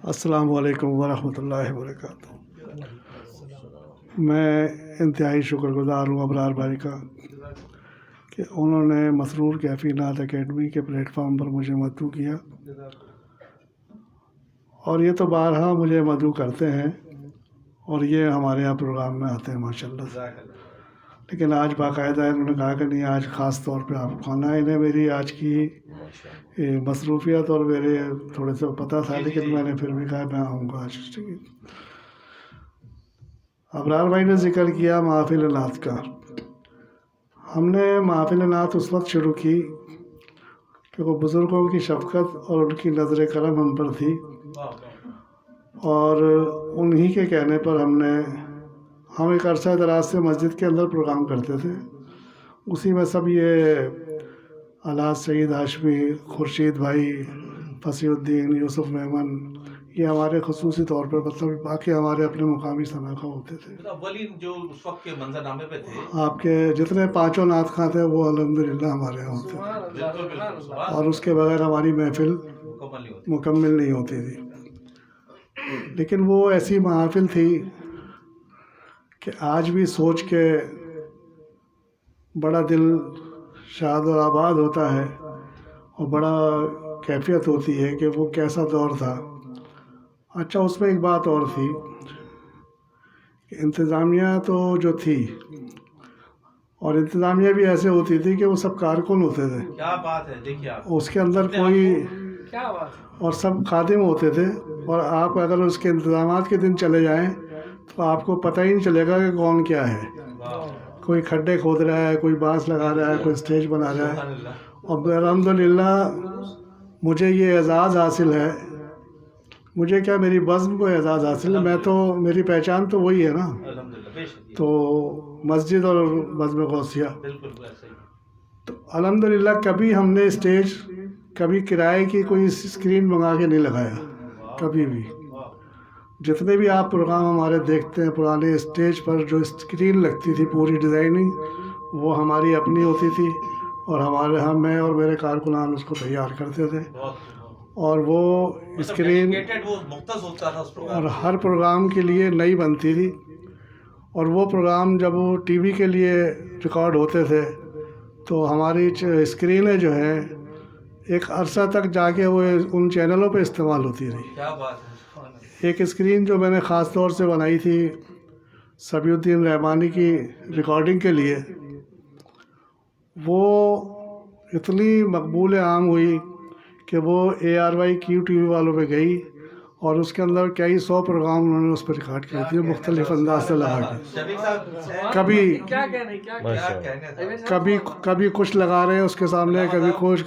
السلام علیکم ورحمۃ اللہ وبرکاتہ۔ میں انتہائی شکر گزار ہوں ابرار بھائی کا کہ انہوں نے مسرور کیفی نعت اکیڈمی کے پلیٹ فارم پر مجھے مدعو کیا، اور یہ تو بارہا مجھے مدعو کرتے ہیں اور یہ ہمارے یہاں پروگرام میں آتے ہیں ماشاءاللہ سے، لیکن آج باقاعدہ انہوں نے کہا کہ نہیں، آج خاص طور پہ آپ کو آنا ہے۔ انہیں میری آج کی مصروفیت اور میرے تھوڑے سے پتہ تھا، لیکن میں نے پھر بھی کہا میں آؤں گا آج۔ ابرار بھائی نے ذکر کیا محافل نعت کا۔ ہم نے محافل نعت اس وقت شروع کی کہ وہ بزرگوں کی شفقت اور ان کی نظر کرم ہم پر تھی، اور انہی کے کہنے پر ہم ایک عرصہ دراز سے مسجد کے اندر پروگرام کرتے تھے۔ اسی میں سب یہ الحاج سعید ہاشمی، خورشید بھائی، فصیح الدین، یوسف میمن، یہ ہمارے خصوصی طور پر مطلب باقی ہمارے اپنے مقامی شناخوا ہوتے تھے۔ اولین جو اس وقت کے منظرنامے پہ تھے، آپ کے جتنے پانچوں نعت خواں تھے وہ الحمدللہ ہمارے یہاں ہوتے تھے، اور اس کے بغیر ہماری محفل مکمل نہیں ہوتی تھی۔ لیکن وہ ایسی محافل تھی کہ آج بھی سوچ کے بڑا دل شاد و آباد ہوتا ہے، اور بڑا کیفیت ہوتی ہے کہ وہ کیسا دور تھا۔ اچھا، اس میں ایک بات اور تھی کہ انتظامیہ تو جو تھی، اور انتظامیہ بھی ایسے ہوتی تھی کہ وہ سب کارکن ہوتے تھے، کیا بات ہے، دیکھیے آپ اس کے اندر کوئی، اور سب خادم ہوتے تھے، اور آپ اگر اس کے انتظامات کے دن چلے جائیں تو آپ کو پتہ ہی نہیں چلے گا کہ کون کیا ہے۔ کوئی کھڈے کھود رہا ہے، کوئی بانس لگا رہا ہے، کوئی اسٹیج بنا رہا ہے، اور الحمدللہ مجھے یہ اعزاز حاصل ہے، مجھے کیا، میری بزم کو اعزاز حاصل ہے، میری پہچان تو وہی ہے نا، تو مسجد اور بزم غوثیہ۔ تو الحمدللہ کبھی ہم نے اسٹیج، کبھی کرائے کی کوئی اسکرین منگا کے نہیں لگایا، کبھی بھی۔ جتنے بھی آپ پروگرام ہمارے دیکھتے ہیں، پرانے اسٹیج پر جو اسکرین لگتی تھی پوری ڈیزائننگ، وہ ہماری اپنی ہوتی تھی، اور میں اور میرے کارکنان اس کو تیار کرتے تھے، اور وہ اسکرین اور ہر پروگرام کے لیے نئی بنتی تھی، اور وہ پروگرام جب وہ ٹی وی کے لیے ریکارڈ ہوتے تھے تو ہماری اسکرینیں جو ہیں ایک عرصہ تک جا کے وہ ان چینلوں پہ استعمال ہوتی رہی۔ ایک اسکرین جو میں نے خاص طور سے بنائی تھی صفی الدین رحمانی کی ریکارڈنگ کے لیے، وہ اتنی مقبول عام ہوئی کہ وہ ARYQ والوں پہ گئی، اور اس کے اندر کئی 100 پروگرام انہوں نے اس پہ ریکارڈ کیے تھے مختلف انداز سے لگا کے۔ کبھی کچھ لگا رہے ہیں اس کے سامنے، کبھی کچھ